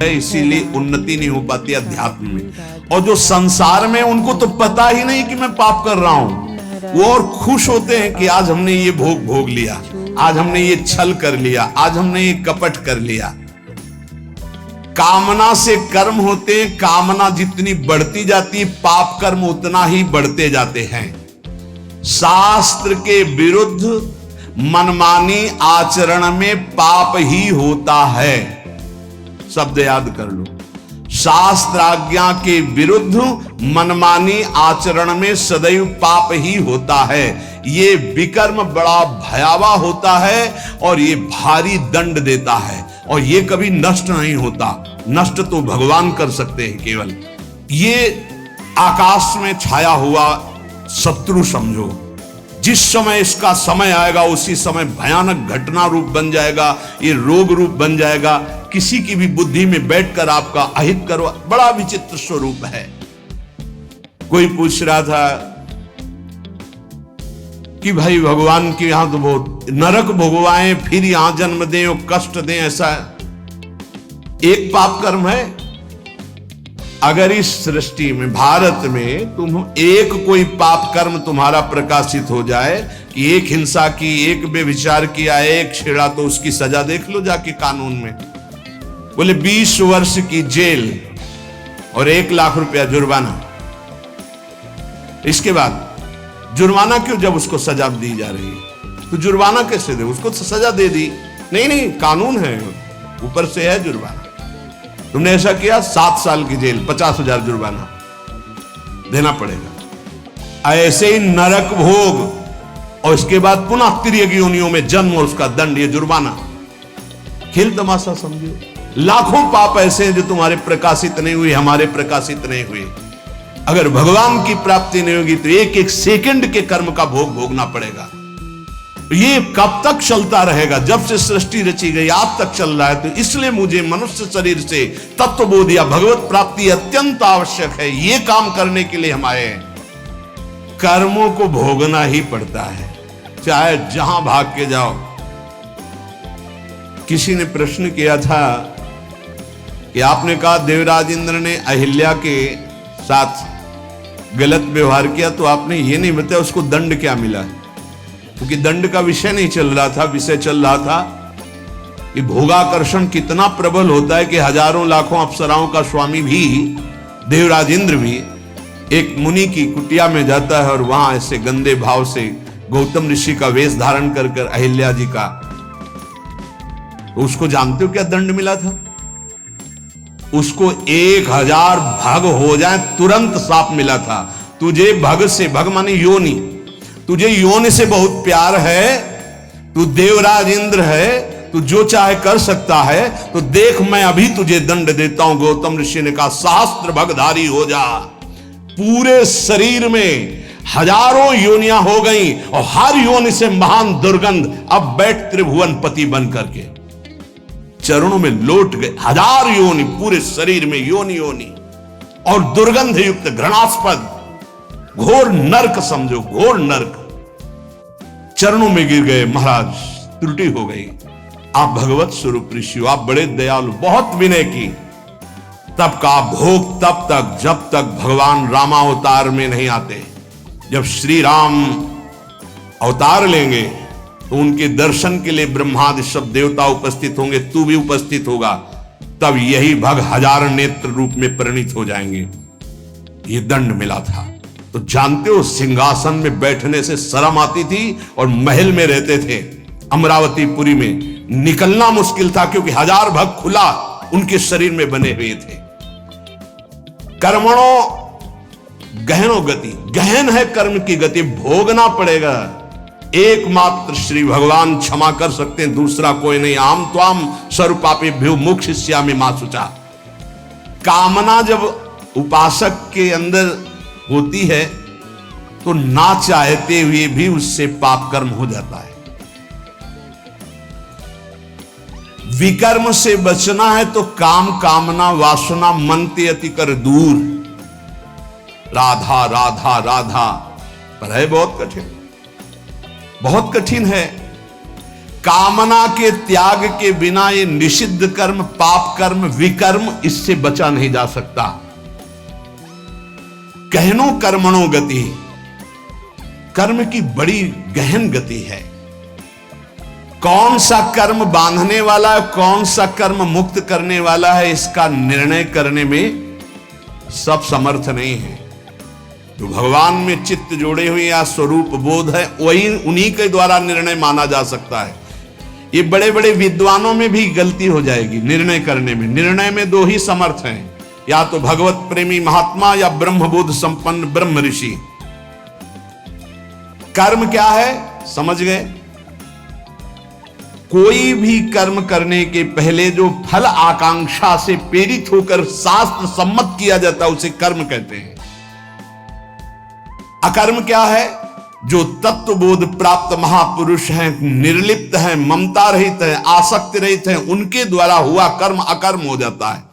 है, इसीलिए उन्नति नहीं हो पाती अध्यात्म में। और जो संसार में, उनको तो पता ही नहीं कि मैं पाप कर रहा हूं, वो और खुश होते हैं कि आज हमने ये भोग लिया, आज हमने ये छल कर लिया, आज हमने ये कपट कर लिया। कामना से कर्म होते हैं, कामना जितनी बढ़ती जाती है पाप कर्म उतना ही बढ़ते जाते हैं। शास्त्र के विरुद्ध मनमानी आचरण में पाप ही होता है। शब्द याद कर लो, शास्त्र आज्ञा के विरुद्ध मनमानी आचरण में सदैव पाप ही होता है। ये विकर्म बड़ा भयावह होता है और ये भारी दंड देता है, और ये कभी नष्ट नहीं होता। नष्ट तो भगवान कर सकते हैं केवल। ये आकाश में छाया हुआ शत्रु समझो, जिस समय इसका समय आएगा उसी समय भयानक घटना रूप बन जाएगा, ये रोग रूप बन जाएगा। किसी की भी बुद्धि में बैठकर आपका अहित करो, बड़ा विचित्र स्वरूप है। कोई पूछ रहा था कि भाई भगवान के यहां तो बहुत नरक भोगवाएं, फिर यहां जन्म दें और कष्ट दें, ऐसा एक पाप कर्म है? अगर इस सृष्टि में, भारत में तुम एक कोई पाप कर्म तुम्हारा प्रकाशित हो जाए कि एक हिंसा की, एक बेविचार किया, एक छेड़ा, तो उसकी सजा देख लो जाके कानून में। बोले 20 वर्ष की जेल और 1 लाख रुपया जुर्माना। इसके बाद जुर्माना क्यों, जब उसको सजा दी जा रही है तो जुर्माना कैसे दे? उसको सजा दे दी, नहीं कानून है, ऊपर से है जुर्माना। तुमने ऐसा किया 7 साल की जेल, 50,000 जुर्माना देना पड़ेगा। ऐसे ही नरक भोग और इसके बाद पुनः तिर्यक योनियों में जन्म और उसका दंड, ये जुर्माना। खेल तमाशा समझो। लाखों पाप ऐसे हैं जो तुम्हारे प्रकाशित नहीं हुए, हमारे प्रकाशित नहीं हुए। अगर भगवान की प्राप्ति नहीं होगी तो एक एक सेकंड के कर्म का भोग भोगना पड़ेगा। ये कब तक चलता रहेगा? जब से सृष्टि रची गई आज तक चल रहा है। तो इसलिए मुझे मनुष्य शरीर से तत्वबोध या भगवत प्राप्ति अत्यंत आवश्यक है। ये काम करने के लिए हमारे कर्मों को भोगना ही पड़ता है, चाहे जहां भाग के जाओ। किसी ने प्रश्न किया था कि आपने कहा देवराज इंद्र ने अहिल्या के साथ गलत व्यवहार किया, तो आपने ये नहीं बताया उसको दंड क्या मिला। क्योंकि दंड का विषय नहीं चल रहा था, विषय चल रहा था कि भोगाकर्षण कितना प्रबल होता है कि हजारों लाखों अप्सराओं का स्वामी भी, देवराज इंद्र भी, एक मुनि की कुटिया में जाता है और वहां ऐसे गंदे भाव से गौतम ऋषि का वेश धारण कर अहिल्या जी का, तो उसको जानते हो क्या दंड मिला था? उसको 1000 भग हो जाए तुरंत साप मिला था। तुझे भग से, भग माने योनि, तुझे योनि से बहुत प्यार है, तू देवराज इंद्र है, तू जो चाहे कर सकता है, तो देख मैं अभी तुझे दंड देता हूं। गौतम ऋषि ने कहा सहस्त्र भगधारी हो जा। पूरे शरीर में हजारों योनियां हो गई और हर योनि से महान दुर्गंध, अब बैठ त्रिभुवन पति बन करके चरणों में लौट गए। 1000 योनि पूरे शरीर में, योनि और दुर्गंध युक्त घृणास्पद घोर नरक समझो, घोर नरक। चरणों में गिर गए, महाराज त्रुटि हो गई, आप भगवत स्वरूप ऋषि हो, आप बड़े दयालु, बहुत विनय की। तब का भोग तब तक जब तक भगवान रामावतार में नहीं आते। जब श्री राम अवतार लेंगे तो उनके दर्शन के लिए ब्रह्मादि सब देवता उपस्थित होंगे, तू भी उपस्थित होगा, तब यही भग 1000 नेत्र रूप में परिणित हो जाएंगे। ये दंड मिला था। तो जानते हो सिंहासन में बैठने से शर्म आती थी और महल में रहते थे अमरावतीपुरी में, निकलना मुश्किल था क्योंकि 1000 भग खुला उनके शरीर में बने हुए थे। कर्मणों गहनो गति, गहन है कर्म की गति, भोगना पड़ेगा। एकमात्र श्री भगवान क्षमा कर सकते हैं, दूसरा कोई नहीं। आम त्वाम सर्वपापेभ्यो मोक्षयिष्यामि मा शुचा। कामना जब उपासक के अंदर होती है तो ना चाहते हुए भी उससे पाप कर्म हो जाता है। विकर्म से बचना है तो काम, कामना, वासना मन ते अति कर दूर। राधा राधा राधा, पर है बहुत कठिन, बहुत कठिन है। कामना के त्याग के बिना ये निषिद्ध कर्म, पाप कर्म, विकर्म, इससे बचा नहीं जा सकता। गहनो कर्मणो गति, कर्म की बड़ी गहन गति है। कौन सा कर्म बांधने वाला है, कौन सा कर्म मुक्त करने वाला है, इसका निर्णय करने में सब समर्थ नहीं है। जो भगवान में चित्त जोड़े हुए या स्वरूप बोध है, वही उन्हीं के द्वारा निर्णय माना जा सकता है। ये बड़े बड़े विद्वानों में भी गलती हो जाएगी निर्णय करने में। निर्णय में दो ही समर्थ हैं, या तो भगवत प्रेमी महात्मा या ब्रह्मबोध संपन्न ब्रह्म ऋषि। कर्म क्या है समझ गए? कोई भी कर्म करने के पहले जो फल आकांक्षा से प्रेरित होकर शास्त्र सम्मत किया जाता है उसे कर्म कहते हैं। अकर्म क्या है? जो तत्वबोध प्राप्त महापुरुष हैं, निर्लिप्त हैं, ममता रहित हैं, आसक्ति रहित हैं, उनके द्वारा हुआ कर्म अकर्म हो जाता है।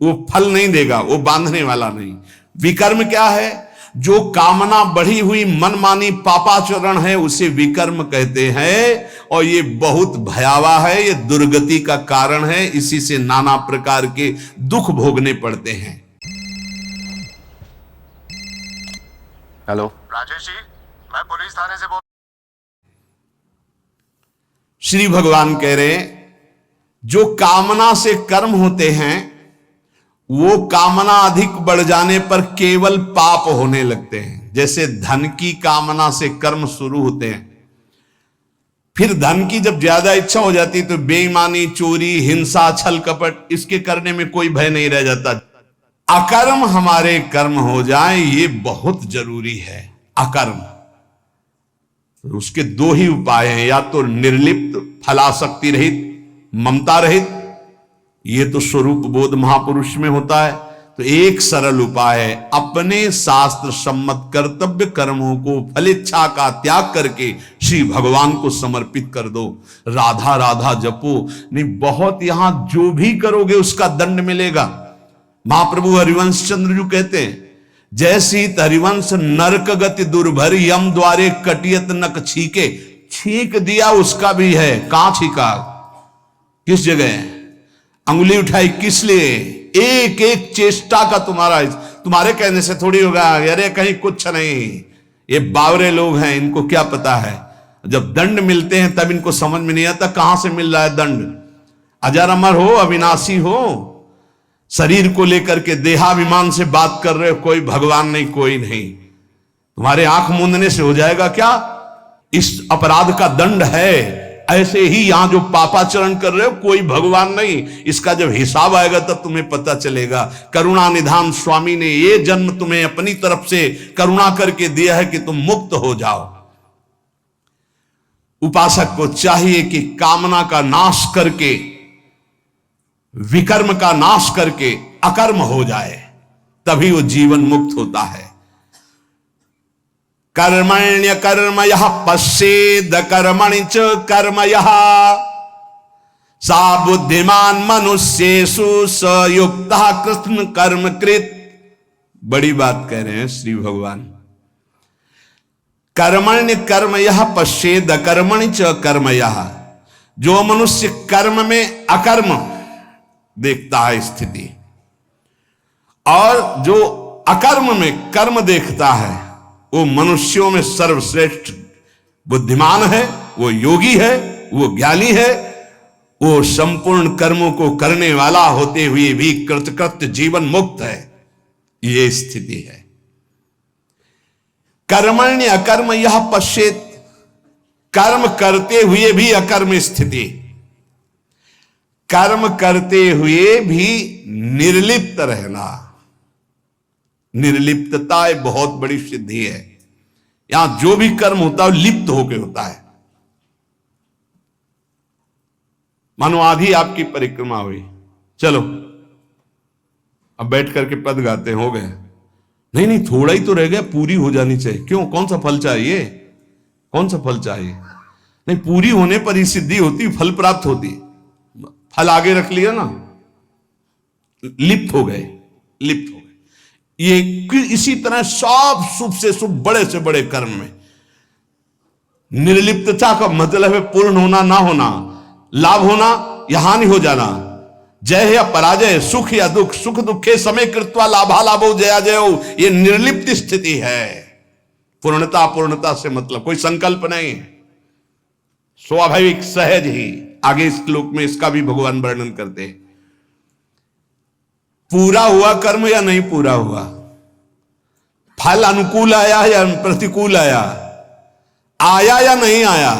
वो फल नहीं देगा, वो बांधने वाला नहीं। विकर्म क्या है? जो कामना बढ़ी हुई मनमानी पापाचरण है उसे विकर्म कहते हैं, और ये बहुत भयावह है, ये दुर्गति का कारण है। इसी से नाना प्रकार के दुख भोगने पड़ते हैं। हेलो राजेश जी, मैं पुलिस थाने से बोल। श्री भगवान कह रहे हैं जो कामना से कर्म होते हैं वो कामना अधिक बढ़ जाने पर केवल पाप होने लगते हैं। जैसे धन की कामना से कर्म शुरू होते हैं, फिर धन की जब ज्यादा इच्छा हो जाती तो बेईमानी, चोरी, हिंसा, छल कपट, इसके करने में कोई भय नहीं रह जाता। अकर्म हमारे कर्म हो जाए ये बहुत जरूरी है। अकर्म, उसके दो ही उपाय हैं, या तो निर्लिप्त, फलासक्ति रहित, ममता रहित, ये तो स्वरूप बोध महापुरुष में होता है। तो एक सरल उपाय है, अपने शास्त्र सम्मत कर्तव्य कर्मों को फलेच्छा का त्याग करके श्री भगवान को समर्पित कर दो। राधा राधा जपो, नहीं बहुत यहां जो भी करोगे उसका दंड मिलेगा। महाप्रभु हरिवंश चंद्र जी कहते हैं, जैसी हरिवंश नरक गति दुर्भर, यम द्वारे कटियत नक छीके। छींक दिया उसका भी है, कहां छीका, किस जगह अंगुली उठाई, किस लिए? एक एक चेष्टा का तुम्हारे कहने से थोड़ी होगा। अरे कहीं कुछ नहीं, ये बावरे लोग हैं, इनको क्या पता है। जब दंड मिलते हैं तब इनको समझ में नहीं आता कहां से मिल रहा है दंड। अजर अमर हो, अविनाशी हो, शरीर को लेकर के देहाभिमान से बात कर रहे हो, कोई भगवान नहीं, कोई नहीं। तुम्हारे आंख मूंदने से हो जाएगा क्या? इस अपराध का दंड है। ऐसे ही यहां जो पापाचरण कर रहे हो, कोई भगवान नहीं। इसका जब हिसाब आएगा तब तुम्हें पता चलेगा। करुणा निधान स्वामी ने ये जन्म तुम्हें अपनी तरफ से करुणा करके दिया है कि तुम मुक्त हो जाओ। उपासक को चाहिए कि कामना का नाश करके, विकर्म का नाश करके अकर्म हो जाए, तभी वो जीवन मुक्त होता है। कर्मण्य कर्म यह पश्येद कर्मणि च कर्म यह, सा बुद्धिमान मनुष्येषु स युक्तः कृष्ण कर्म कृत। बड़ी बात कह रहे हैं श्री भगवान। कर्मण्य कर्म यह पश्येद कर्मणि च कर्म यह, जो मनुष्य कर्म में अकर्म देखता है स्थिति, और जो अकर्म में कर्म देखता है, वो मनुष्यों में सर्वश्रेष्ठ बुद्धिमान है, वो योगी है, वो ज्ञानी है, वो संपूर्ण कर्मों को करने वाला होते हुए भी कृतकृत्य जीवन मुक्त है। ये स्थिति है। कर्मण्य अकर्म यह पश्येत, कर्म करते हुए भी अकर्म स्थिति, कर्म करते हुए भी निर्लिप्त रहना। निर्लिप्तता एक बहुत बड़ी सिद्धि है। यहां जो भी कर्म होता है लिप्त होकर होता है। मानो आधी आपकी परिक्रमा हुई, चलो अब बैठ करके पद गाते हो गए। नहीं नहीं, थोड़ा ही तो रह गया, पूरी हो जानी चाहिए। क्यों, कौन सा फल चाहिए, कौन सा फल चाहिए? नहीं, पूरी होने पर ही सिद्धि होती, फल प्राप्त होती। फल आगे रख लिया ना, लिप्त हो गए, लिप्त हो गए। ये इसी तरह सब शुभ से शुभ, बड़े से बड़े कर्म में निर्लिप्तता का मतलब है पूर्ण होना, ना होना, लाभ होना या हानि हो जाना, जय या पराजय, सुख या दुख, सुख दुखे समय कृत्वा लाभा लाभो जया जयो, ये निर्लिप्त स्थिति है। पूर्णता अपूर्णता से मतलब कोई संकल्प नहीं, स्वाभाविक सहज ही। आगे इस श्लोक में इसका भी भगवान वर्णन करते हैं। पूरा हुआ कर्म या नहीं पूरा हुआ, फल अनुकूल आया या प्रतिकूल आया, आया या नहीं आया,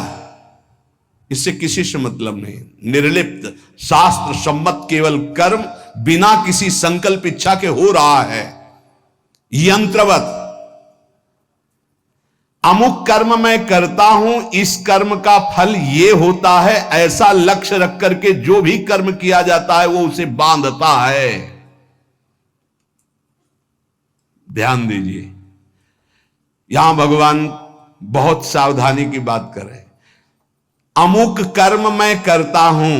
इससे किसी से मतलब नहीं। निर्लिप्त शास्त्र सम्मत केवल कर्म बिना किसी संकल्प इच्छा के हो रहा है। यंत्रवत अमुक कर्म मैं करता हूं, इस कर्म का फल ये होता है, ऐसा लक्ष्य रख करके जो भी कर्म किया जाता है वो उसे बांधता है। ध्यान दीजिए, यहां भगवान बहुत सावधानी की बात कर रहे हैं। अमुक कर्म मैं करता हूं,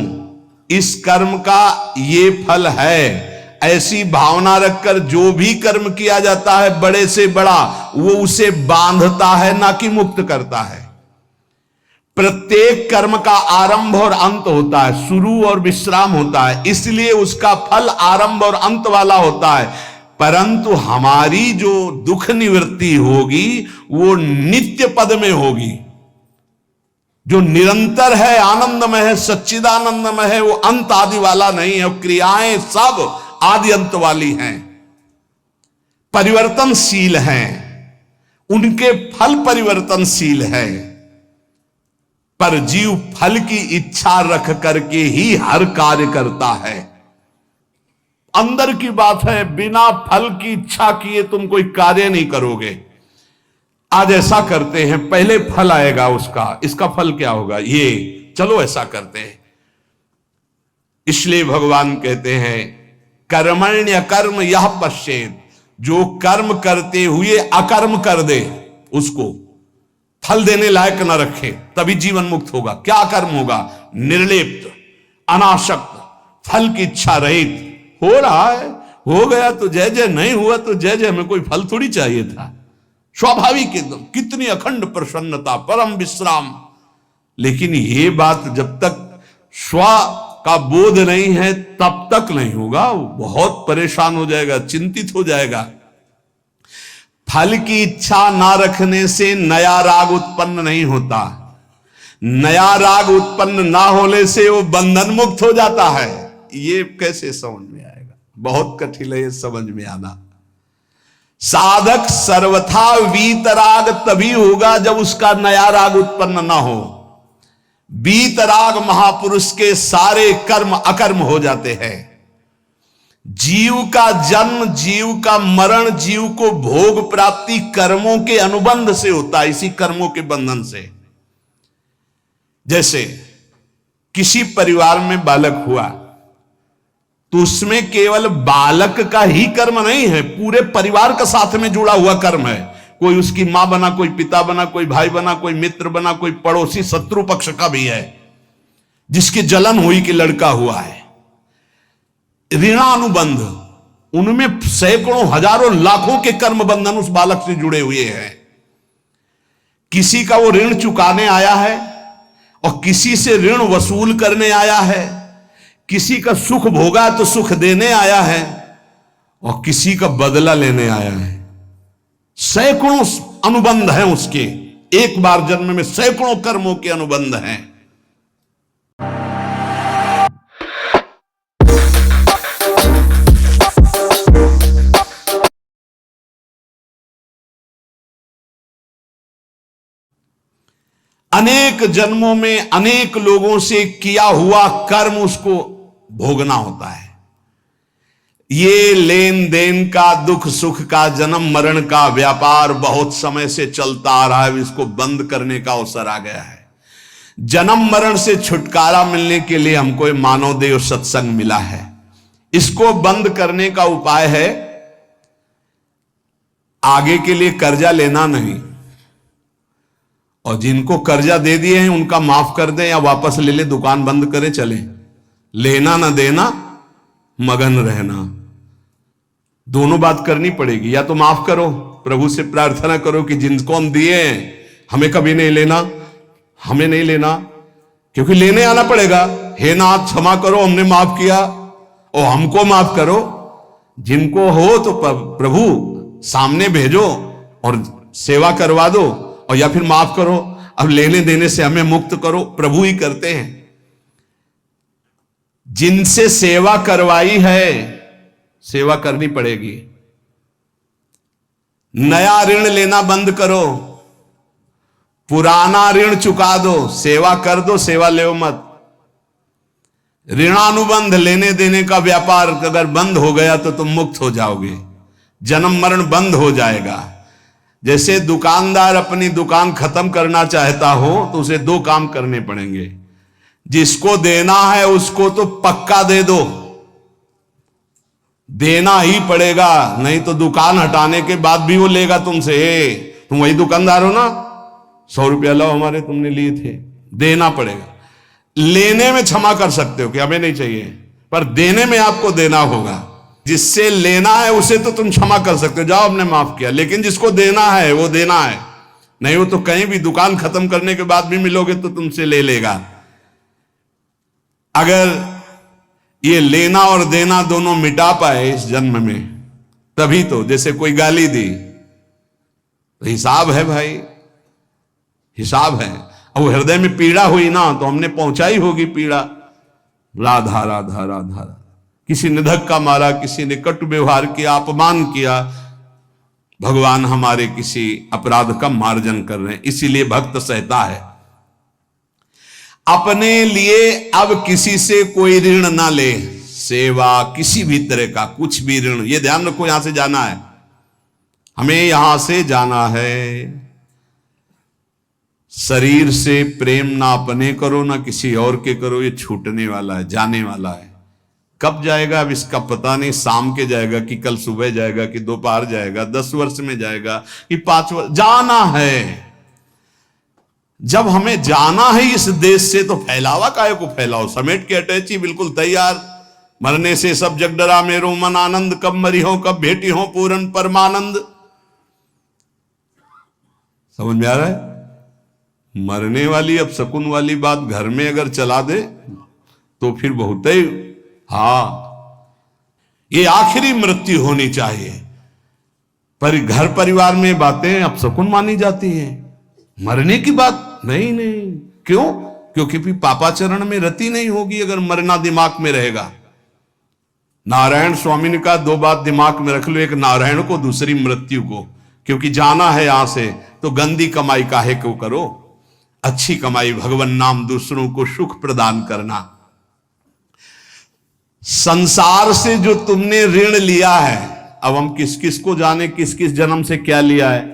इस कर्म का ये फल है, ऐसी भावना रखकर जो भी कर्म किया जाता है बड़े से बड़ा, वो उसे बांधता है, ना कि मुक्त करता है। प्रत्येक कर्म का आरंभ और अंत होता है, शुरू और विश्राम होता है, इसलिए उसका फल आरंभ और अंत वाला होता है। परंतु हमारी जो दुख निवृत्ति होगी वो नित्य पद में होगी, जो निरंतर है, आनंदमय है, सच्चिदानंदमय है, वो अंत आदि वाला नहीं है। क्रियाएं सब आदि अंत वाली हैं, परिवर्तनशील हैं, उनके फल परिवर्तनशील है। पर जीव फल की इच्छा रख करके ही हर कार्य करता है। अंदर की बात है, बिना फल की इच्छा किए तुम कोई कार्य नहीं करोगे। आज ऐसा करते हैं, पहले फल आएगा उसका, इसका फल क्या होगा, ये चलो ऐसा करते हैं। इसलिए भगवान कहते हैं कर्मण्य कर्म यह पश्चेत, जो कर्म करते हुए अकर्म कर दे, उसको फल देने लायक न रखे, तभी जीवन मुक्त होगा। क्या कर्म होगा, निर्लिप्त, अनासक्त, फल की इच्छा रहित। हो रहा है, हो गया तो जय जय, नहीं हुआ तो जय जय, हमें कोई फल थोड़ी चाहिए था। स्वाभाविक एकदम, कितनी अखंड प्रसन्नता, परम विश्राम। लेकिन ये बात जब तक स्व का बोध नहीं है तब तक नहीं होगा, वो बहुत परेशान हो जाएगा, चिंतित हो जाएगा। फल की इच्छा ना रखने से नया राग उत्पन्न नहीं होता, नया राग उत्पन्न ना होने से वो बंधन मुक्त हो जाता है। ये कैसे समझ में आएगा, बहुत कठिन है ये समझ में आना। साधक सर्वथा वीतराग तभी होगा जब उसका नया राग उत्पन्न ना हो। वीतराग महापुरुष के सारे कर्म अकर्म हो जाते हैं। जीव का जन्म, जीव का मरण, जीव को भोग प्राप्ति कर्मों के अनुबंध से होता है, इसी कर्मों के बंधन से। जैसे किसी परिवार में बालक हुआ तो उसमें केवल बालक का ही कर्म नहीं है, पूरे परिवार का साथ में जुड़ा हुआ कर्म है। कोई उसकी मां बना, कोई पिता बना, कोई भाई बना, कोई मित्र बना, कोई पड़ोसी, शत्रु पक्ष का भी है, जिसकी जलन हुई कि लड़का हुआ है। ऋणानुबंध, उनमें सैकड़ों हजारों लाखों के कर्म बंधन उस बालक से जुड़े हुए हैं। किसी का वो ऋण चुकाने आया है और किसी से ऋण वसूल करने आया है, किसी का सुख भोगा तो सुख देने आया है और किसी का बदला लेने आया है। सैकड़ों अनुबंध हैं उसके, एक बार जन्म में सैकड़ों कर्मों के अनुबंध हैं। अनेक जन्मों में अनेक लोगों से किया हुआ कर्म उसको भोगना होता है। ये लेन देन का, दुख सुख का, जन्म मरण का व्यापार बहुत समय से चलता आ रहा है, इसको बंद करने का अवसर आ गया है। जन्म मरण से छुटकारा मिलने के लिए हमको मानव देव सत्संग मिला है। इसको बंद करने का उपाय है आगे के लिए कर्जा लेना नहीं, और जिनको कर्जा दे दिए हैं उनका माफ कर दें या वापस ले ले, दुकान बंद करे चले। लेना ना देना, मगन रहना, दोनों बात करनी पड़ेगी। या तो माफ करो, प्रभु से प्रार्थना करो कि जिनको हम दिए हैं हमें कभी नहीं लेना, हमें नहीं लेना, क्योंकि लेने आना पड़ेगा। हे नाथ क्षमा करो, हमने माफ किया और हमको माफ करो। जिनको हो तो प्रभु सामने भेजो और सेवा करवा दो, और या फिर माफ करो। अब लेने देने से हमें मुक्त करो, प्रभु ही करते हैं। जिनसे सेवा करवाई है सेवा करनी पड़ेगी। नया ऋण लेना बंद करो, पुराना ऋण चुका दो, सेवा कर दो, सेवा ले मत। ऋणानुबंध लेने देने का व्यापार अगर बंद हो गया तो तुम मुक्त हो जाओगे, जन्म मरण बंद हो जाएगा। जैसे दुकानदार अपनी दुकान खत्म करना चाहता हो तो उसे दो काम करने पड़ेंगे। जिसको देना है उसको तो पक्का दे दो, देना ही पड़ेगा, नहीं तो दुकान हटाने के बाद भी वो लेगा तुमसे। तुम वही दुकानदार हो ना, 100 रुपया लो हमारे, तुमने लिए थे, देना पड़ेगा। लेने में क्षमा कर सकते हो कि हमें नहीं चाहिए, पर देने में आपको देना होगा। जिससे लेना है उसे तो तुम क्षमा कर सकते हो, जाओ हमने माफ किया, लेकिन जिसको देना है वो देना है। नहीं, वो तो कहीं भी दुकान खत्म करने के बाद भी मिलोगे तो तुमसे ले लेगा। अगर ये लेना और देना दोनों मिटा पाए इस जन्म में, तभी तो। जैसे कोई गाली दी तो हिसाब है भाई, हिसाब है। अब हृदय में पीड़ा हुई ना तो हमने पहुंचाई होगी पीड़ा। राधा राधा राधा, किसी ने धक्का मारा, किसी ने कटु व्यवहार किया, अपमान किया, भगवान हमारे किसी अपराध का मार्जन कर रहे हैं, इसीलिए भक्त सहता है। अपने लिए अब किसी से कोई ऋण ना ले, सेवा किसी भी तरह का कुछ भी ऋण, ये ध्यान रखो। यहां से जाना है, हमें यहां से जाना है। शरीर से प्रेम ना अपने करो ना किसी और के करो, ये छूटने वाला है, जाने वाला है। कब जाएगा अब इसका पता नहीं, शाम के जाएगा कि कल सुबह जाएगा कि दोपहर जाएगा, 10 वर्ष में जाएगा कि 5 वर्ष, जाना है। जब हमें जाना है इस देश से तो फैलावा काहे को फैलाओ, समेट के अटैची बिल्कुल तैयार। मरने से सब जग डरा मेरो मन आनंद, कब मरी हो कब भेटी हो पूर्ण परमानंद। समझ में आ रहा है? मरने वाली अब शकुन वाली बात घर में अगर चला दे तो फिर बहुत ही, ये आखिरी मृत्यु होनी चाहिए। पर घर परिवार में बातें अब शकुन मानी जाती हैं, मरने की बात नहीं। क्यों? क्योंकि फिर पापाचरण में रति नहीं होगी अगर मरना दिमाग में रहेगा। नारायण स्वामी ने कहा 2 बात दिमाग में रख लो, एक नारायण को, दूसरी मृत्यु को। क्योंकि जाना है यहां से तो गंदी कमाई काहे को करो, अच्छी कमाई भगवान नाम, दूसरों को सुख प्रदान करना। संसार से जो तुमने ऋण लिया है, अब हम किस किस को जाने किस किस जन्म से क्या लिया है।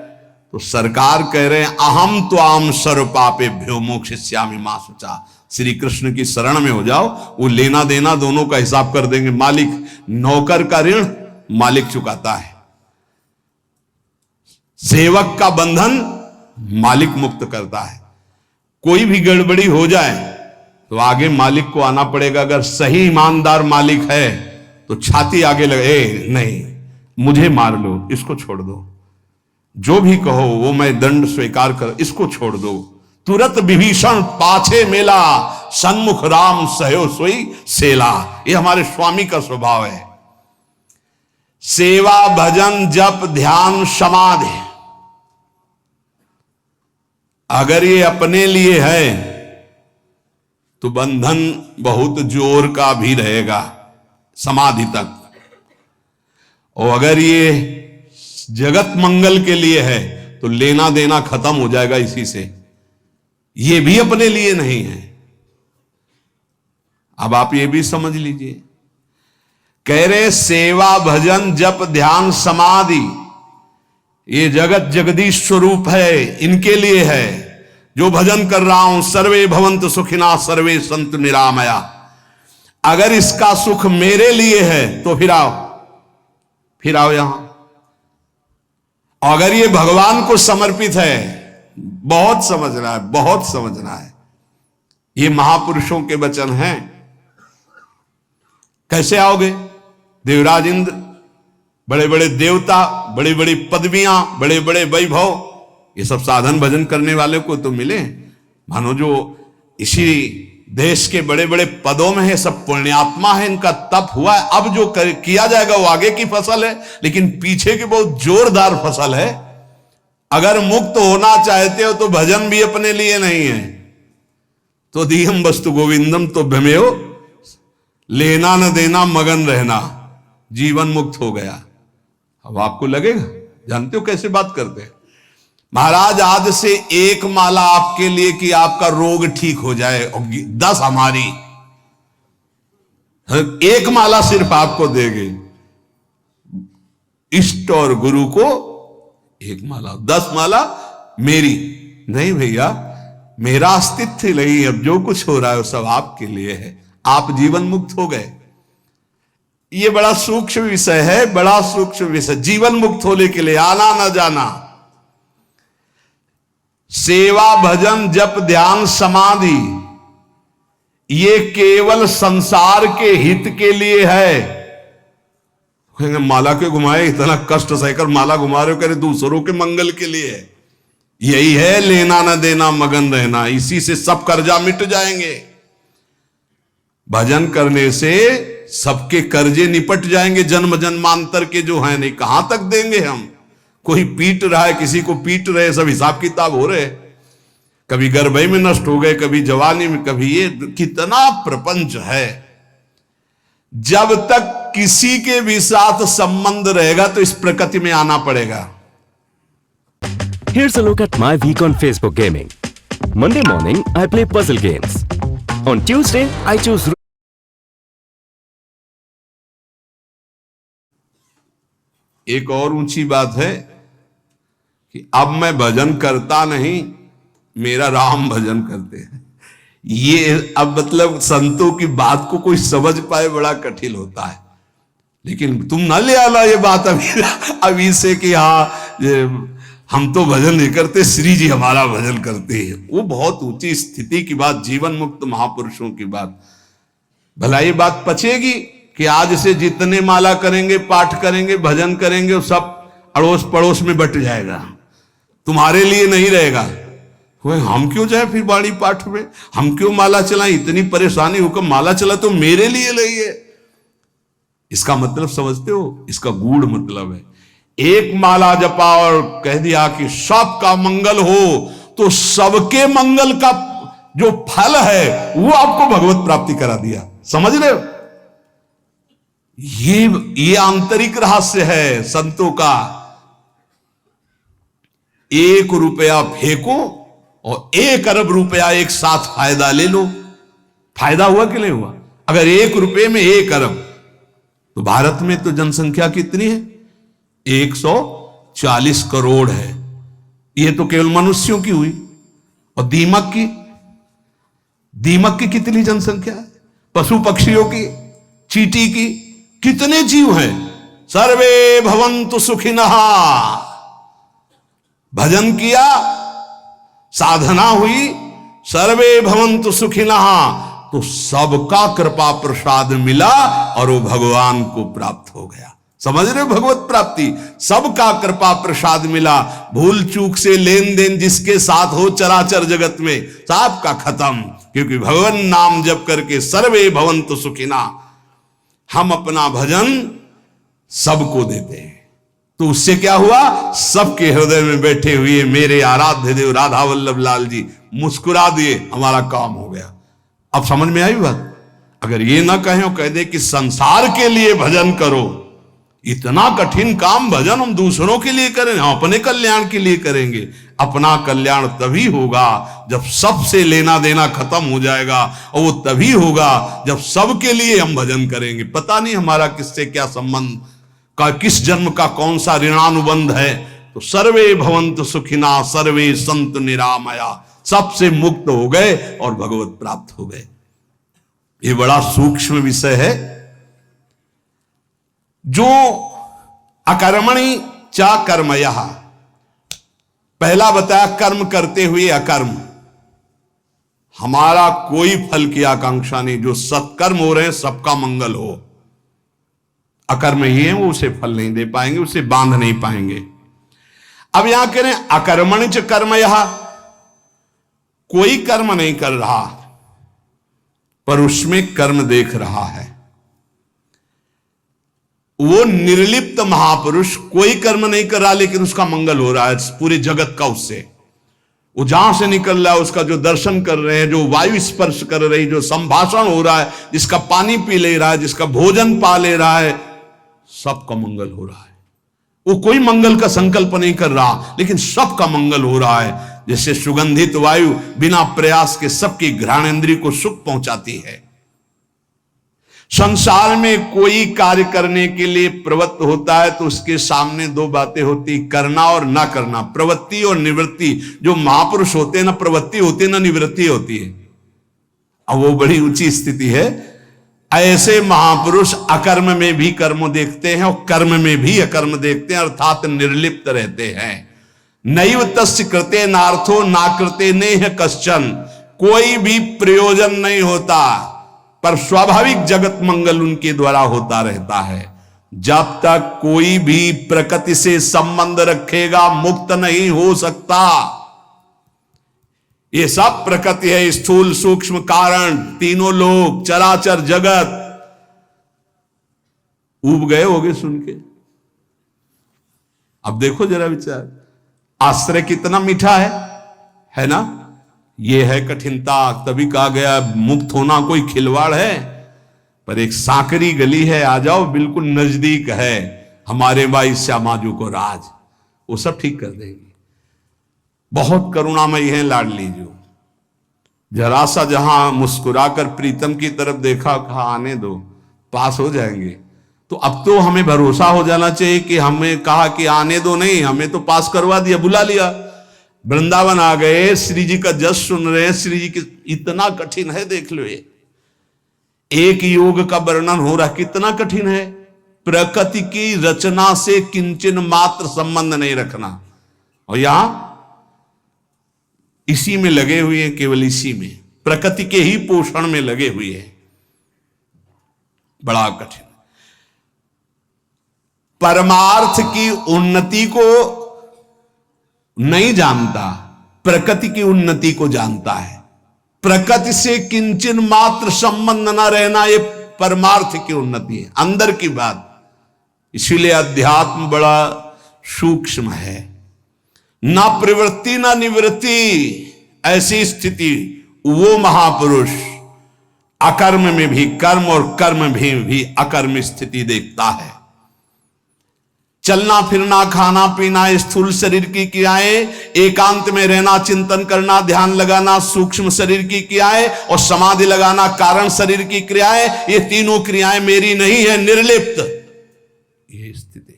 तो सरकार कह रहे हैं अहम त्वाम सर्व पापेभ्यो मोक्षयिष्यामि मा शुचा। श्री कृष्ण की शरण में हो जाओ, वो लेना देना दोनों का हिसाब कर देंगे। मालिक, नौकर का ऋण मालिक चुकाता है, सेवक का बंधन मालिक मुक्त करता है। कोई भी गड़बड़ी हो जाए तो आगे मालिक को आना पड़ेगा। अगर सही ईमानदार मालिक है तो छाती आगे लगे, नहीं मुझे मार लो, इसको छोड़ दो, जो भी कहो वो मैं दंड स्वीकार कर, इसको छोड़ दो। तुरंत विभीषण पाछे मेला, सन्मुख राम सहयो सोई सेला। ये हमारे स्वामी का स्वभाव है। सेवा भजन जप ध्यान समाधि, अगर ये अपने लिए है तो बंधन बहुत जोर का भी रहेगा समाधि तक, और अगर ये जगत मंगल के लिए है तो लेना देना खत्म हो जाएगा इसी से। ये भी अपने लिए नहीं है। अब आप ये भी समझ लीजिए, कह रहे सेवा भजन जप ध्यान समाधि ये जगत जगदीश स्वरूप है, इनके लिए है। जो भजन कर रहा हूं, सर्वे भवन्तु सुखिना सर्वे सन्तु निरामया, अगर इसका सुख मेरे लिए है तो फिर आओ यहां। अगर ये भगवान को समर्पित है, बहुत समझना है, बहुत समझना है। ये महापुरुषों के वचन हैं। कैसे आओगे? देवराज इंद्र, बड़े बड़े देवता, बड़ी बड़ी पदवियां, बड़े बड़े वैभव, ये सब साधन भजन करने वाले को तो मिले। मानो जो इसी देश के बड़े बड़े पदों में है सब पुण्यात्मा है, इनका तप हुआ है। अब जो किया जाएगा वो आगे की फसल है, लेकिन पीछे की बहुत जोरदार फसल है। अगर मुक्त होना चाहते हो तो भजन भी अपने लिए नहीं है। तो दीहम वस्तु गोविंदम तो भ्रमेयो, लेना न देना मगन रहना, जीवन मुक्त हो गया। अब आपको लगेगा, जानते हो कैसे बात करते हैं महाराज, आज से एक माला आपके लिए कि आपका रोग ठीक हो जाए, और 10 हमारी, एक माला सिर्फ आपको देंगे। इष्ट और गुरु को एक माला, 10 माला मेरी नहीं भैया, मेरा अस्तित्व नहीं। अब जो कुछ हो रहा है वो सब आपके लिए है। आप जीवन मुक्त हो गए। ये बड़ा सूक्ष्म विषय है, बड़ा सूक्ष्म विषय। जीवन मुक्त होने के लिए आना न जाना, सेवा भजन जप ध्यान समाधि, ये केवल संसार के हित के लिए है। कहेंगे माला के घुमाए, इतना कष्ट सहकर माला घुमा रहे हो, करे दूसरों के मंगल के लिए है। यही है लेना न देना मगन रहना, इसी से सब कर्जा मिट जाएंगे। भजन करने से सबके कर्जे निपट जाएंगे, जन्म जन्मांतर के जो हैं। नहीं कहां तक देंगे हम? कोई पीट रहा है, किसी को पीट रहे, सब हिसाब किताब हो रहे। कभी गर्भई में नष्ट हो गए, कभी जवानी में, कभी ये, कितना प्रपंच है। जब तक किसी के भी साथ संबंध रहेगा तो इस प्रकृति में आना पड़ेगा। Here's a look at my week on Facebook gaming. Monday morning, I play puzzle games. On Tuesday, I choose. एक और ऊंची बात है कि अब मैं भजन करता नहीं, मेरा राम भजन करते हैं। ये अब मतलब संतों की बात को कोई समझ पाए बड़ा कठिन होता है। लेकिन तुम ना ले आना ये बात अभी से कि हाँ हम तो भजन नहीं करते, श्री जी हमारा भजन करते हैं। वो बहुत ऊंची स्थिति की बात, जीवन मुक्त महापुरुषों की बात। भला ये बात पचेगी कि आज से जितने माला करेंगे, पाठ करेंगे, भजन करेंगे, वो सब अड़ोस पड़ोस में बट जाएगा, तुम्हारे लिए नहीं रहेगा। हम क्यों जाए फिर बाणी पाठ में, हम क्यों माला चलाएं, इतनी परेशानी होकर माला चला तो मेरे लिए नहीं है। इसका मतलब समझते हो? इसका गूढ़ मतलब है, एक माला जपा और कह दिया कि सबका मंगल हो, तो सबके मंगल का जो फल है वो आपको भगवत प्राप्ति करा दिया। समझ रहे हो? ये आंतरिक रहस्य है संतों का। 1 रुपया फेंको और 1 अरब रुपया एक साथ फायदा ले लो। फायदा हुआ कि नहीं हुआ? अगर 1 रुपये में 1 अरब, तो भारत में तो जनसंख्या कितनी है? 140 करोड़ है। यह तो केवल मनुष्यों की हुई। और दीमक की कितनी जनसंख्या है? पशु पक्षियों की, चींटी की, कितने जीव हैं? सर्वे भवन्तु सुखिनः। भजन किया, साधना हुई, सर्वे भवन्तु सुखिनः, तो सबका कृपा प्रसाद मिला और वो भगवान को प्राप्त हो गया। समझ रहे हो? भगवत प्राप्ति, सबका कृपा प्रसाद मिला। भूल चूक से लेन देन जिसके साथ हो चराचर जगत में, सबका खत्म। क्योंकि भगवान नाम जप करके सर्वे भवन्तु सुखिनः, हम अपना भजन सबको देते हैं। तो उससे क्या हुआ? सबके हृदय में बैठे हुए मेरे आराध्य देव राधा वल्लभ लाल जी मुस्कुरा दिए, हमारा काम हो गया। अब समझ में आई बात? अगर ये ना कहें और कह दे कि संसार के लिए भजन करो, इतना कठिन काम भजन हम दूसरों के लिए करें, हम अपने कल्याण के लिए करेंगे। अपना कल्याण तभी होगा जब सबसे लेना देना खत्म हो जाएगा, और वो तभी होगा जब सबके लिए हम भजन करेंगे। पता नहीं हमारा किससे क्या संबंध का, किस जन्म का कौन सा ऋणानुबंध है। तो सर्वे भवन्तु सुखिनः, सर्वे सन्तु निरामया, सबसे मुक्त हो गए और भगवत प्राप्त हो गए। ये बड़ा सूक्ष्म विषय है। जो अकर्मणि च कर्मयः, पहला बताया कर्म करते हुए अकर्म, हमारा कोई फल की आकांक्षा नहीं। जो सत्कर्म हो रहे हैं सबका मंगल हो। अकर्म ही है वो उसे फल नहीं दे पाएंगे, उसे बांध नहीं पाएंगे। अब यहां कह रहे हैं अकर्मणि च कर्मयः, कोई कर्म नहीं कर रहा पर उसमें कर्म देख रहा है। वो निर्लिप्त महापुरुष कोई कर्म नहीं कर रहा लेकिन उसका मंगल हो रहा है पूरे जगत का। उससे वो जहां से निकल रहा है, उसका जो दर्शन कर रहे हैं, जो वायु स्पर्श कर रही, जो संभाषण हो रहा है, जिसका पानी पी ले रहा है, जिसका भोजन पा ले रहा है, सबका मंगल हो रहा है। वो कोई मंगल का संकल्प नहीं कर रहा लेकिन सबका मंगल हो रहा है। जैसे सुगंधित वायु बिना प्रयास के सबकी घ्राणेंद्रिय को सुख पहुंचाती है। संसार में कोई कार्य करने के लिए प्रवृत्त होता है तो उसके सामने दो बातें होती, करना और ना करना, प्रवृत्ति और निवृत्ति। जो महापुरुष होते हैं ना प्रवृत्ति होती है ना निवृत्ति होती है। अब वो बड़ी ऊंची स्थिति है। ऐसे महापुरुष अकर्म में भी कर्म देखते हैं और कर्म में भी अकर्म देखते हैं, अर्थात निर्लिप्त रहते हैं। नैव तस्य कृते नार्थो ना कृते नेह कश्चन। कोई भी प्रयोजन नहीं होता पर स्वाभाविक जगत मंगल उनके द्वारा होता रहता है। जब तक कोई भी प्रकृति से संबंध रखेगा मुक्त नहीं हो सकता। ये सब प्रकृति है, स्थूल सूक्ष्म कारण, तीनों लोग, चराचर जगत। ऊब गए होगे सुन के। अब देखो जरा विचार, आश्रय कितना मीठा है ना। ये है कठिनता। तभी कहा गया मुक्त होना कोई खिलवाड़ है, पर एक सांकरी गली है, आ जाओ, बिल्कुल नजदीक है। हमारे भाई श्यामाजू को राज, वो सब ठीक कर देंगे। बहुत करुणामयी है लाडली जो। जरा सा जहां मुस्कुराकर प्रीतम की तरफ देखा, कहा आने दो, पास हो जाएंगे। तो अब तो हमें भरोसा हो जाना चाहिए कि हमें कहा कि आने दो नहीं, हमें तो पास करवा दिया, बुला लिया। वृंदावन आ गए, श्री जी का जस सुन रहे हैं। श्री जी की इतना कठिन है, देख लो। ये एक योग का वर्णन हो रहा, कितना कठिन है। प्रकृति की रचना से किंचन मात्र संबंध नहीं रखना, और यहां इसी में लगे हुए हैं, केवल इसी में, प्रकृति के ही पोषण में लगे हुए हैं। बड़ा कठिन। परमार्थ की उन्नति को नहीं जानता, प्रकृति की उन्नति को जानता है। प्रकृति से किंचन मात्र संबंध न रहना, यह परमार्थ की उन्नति है, अंदर की बात। इसीलिए अध्यात्म बड़ा सूक्ष्म है। ना प्रवृत्ति ना निवृत्ति, ऐसी स्थिति वो महापुरुष अकर्म में भी कर्म और कर्म में भी अकर्म स्थिति देखता है। चलना फिरना, खाना पीना, स्थूल शरीर की क्रियाएं, एकांत में रहना, चिंतन करना, ध्यान लगाना, सूक्ष्म शरीर की क्रियाएं, और समाधि लगाना, कारण शरीर की क्रियाएं, ये तीनों क्रियाएं मेरी नहीं है, निर्लिप्त। ये स्थिति।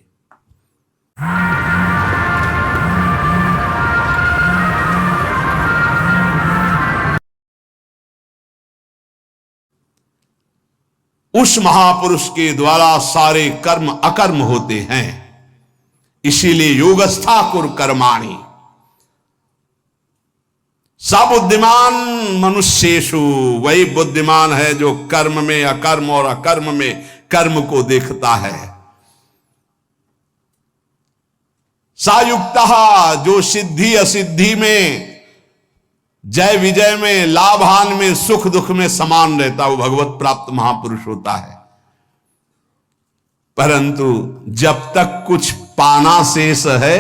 उस महापुरुष के द्वारा सारे कर्म अकर्म होते हैं। इसीलिए योगस्था कुरु कर्माणि। सबुद्धिमान मनुष्येषु, वही बुद्धिमान है जो कर्म में अकर्म और अकर्म में कर्म को देखता है। सायुक्तः, जो सिद्धि असिद्धि में, जय विजय में, लाभ हान में, सुख दुख में समान रहता, वो भगवत प्राप्त महापुरुष होता है। परंतु जब तक कुछ पाना शेष है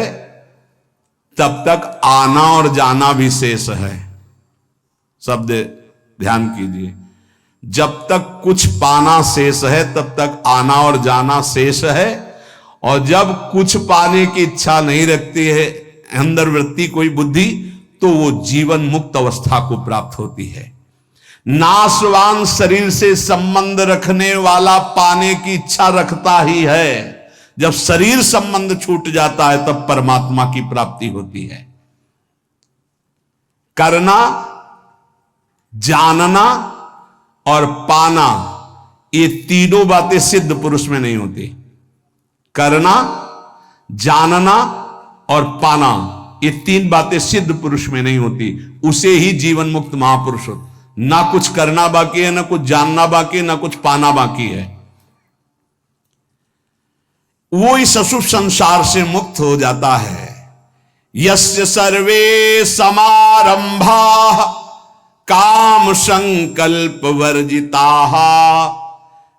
तब तक आना और जाना भी शेष है। शब्द ध्यान कीजिए, जब तक कुछ पाना शेष है तब तक आना और जाना शेष है, और जब कुछ पाने की इच्छा नहीं रखती है अंदर वृत्ति कोई बुद्धि, तो वो जीवन मुक्त अवस्था को प्राप्त होती है। नाशवान शरीर से संबंध रखने वाला पाने की इच्छा रखता ही है। जब शरीर संबंध छूट जाता है तब परमात्मा की प्राप्ति होती है। करना, जानना और पाना, ये तीनों बातें सिद्ध पुरुष में नहीं होती। करना, जानना और पाना, ये तीन बातें सिद्ध पुरुष में नहीं होती। उसे ही जीवन मुक्त महापुरुष होता। ना कुछ करना बाकी है, ना कुछ जानना बाकी है, ना कुछ पाना बाकी है। वो इस अशुभ संसार से मुक्त हो जाता है। यस्य सर्वे समारंभा काम संकल्प वर्जिता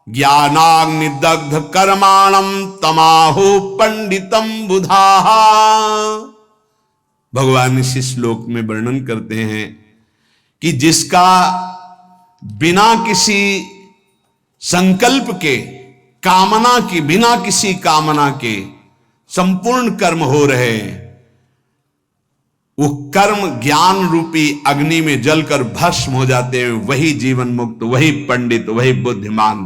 ज्ञानाग्निदग्ध कर्माणम तमाहो पंडितम बुधा। भगवान इस श्लोक में वर्णन करते हैं कि जिसका बिना किसी संकल्प के, कामना की, बिना किसी कामना के संपूर्ण कर्म हो रहे हैं, वो कर्म ज्ञान रूपी अग्नि में जलकर भस्म हो जाते हैं, वही जीवन मुक्त, वही पंडित, वही बुद्धिमान।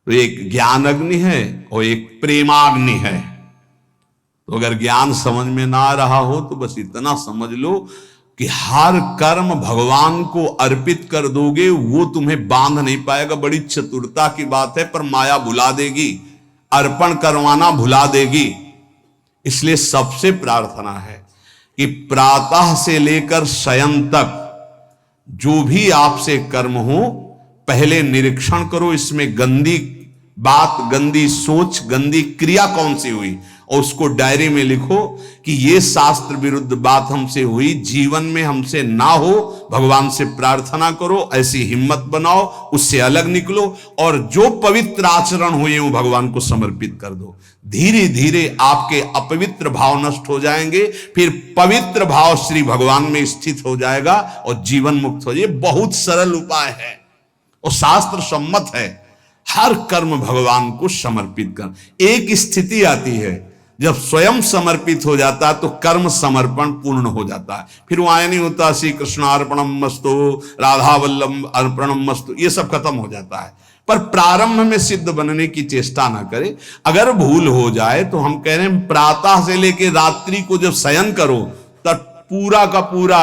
तो एक ज्ञान अग्नि है और एक प्रेमाग्नि है। तो अगर ज्ञान समझ में ना आ रहा हो तो बस इतना समझ लो कि हर कर्म भगवान को अर्पित कर दोगे, वो तुम्हें बांध नहीं पाएगा। बड़ी चतुरता की बात है, पर माया भुला देगी, अर्पण करवाना भुला देगी। इसलिए सबसे प्रार्थना है कि प्रातः से लेकर शयन तक जो भी आपसे कर्म हो, पहले निरीक्षण करो इसमें गंदी बात, गंदी सोच, गंदी क्रिया कौन सी हुई, और उसको डायरी में लिखो कि ये शास्त्र विरुद्ध बात हमसे हुई, जीवन में हमसे ना हो, भगवान से प्रार्थना करो, ऐसी हिम्मत बनाओ, उससे अलग निकलो, और जो पवित्र आचरण हुए वो भगवान को समर्पित कर दो। धीरे धीरे आपके अपवित्र भाव नष्ट हो जाएंगे, फिर पवित्र भाव श्री भगवान में स्थित हो जाएगा और जीवन मुक्त हो जाए। बहुत सरल उपाय है और शास्त्र सम्मत है। हर कर्म भगवान को समर्पित कर। एक स्थिति आती है जब स्वयं समर्पित हो जाता है तो कर्म समर्पण पूर्ण हो जाता है। फिर वो आया नहीं होता श्री कृष्णार्पणम मस्तु, राधा वल्लभ अर्पणम मस्तु, ये सब खत्म हो जाता है। पर प्रारंभ में सिद्ध बनने की चेष्टा ना करें। अगर भूल हो जाए तो हम कह रहे हैं प्रातः से लेकर रात्रि को जब शयन करो तब पूरा का पूरा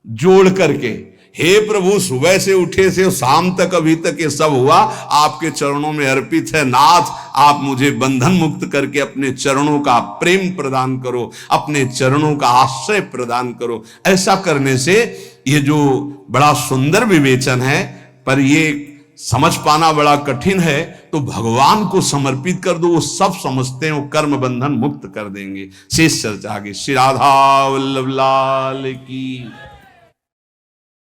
जोड़ करके, हे प्रभु सुबह से उठे से शाम तक अभी तक ये सब हुआ आपके चरणों में अर्पित है। नाथ आप मुझे बंधन मुक्त करके अपने चरणों का प्रेम प्रदान करो, अपने चरणों का आश्रय प्रदान करो। ऐसा करने से ये जो बड़ा सुंदर विवेचन है, पर ये समझ पाना बड़ा कठिन है, तो भगवान को समर्पित कर दो, वो सब समझते हैं, वो कर्म बंधन मुक्त कर देंगे। शेष चर्चा आगे। श्री राधा वल्लभ लाल की।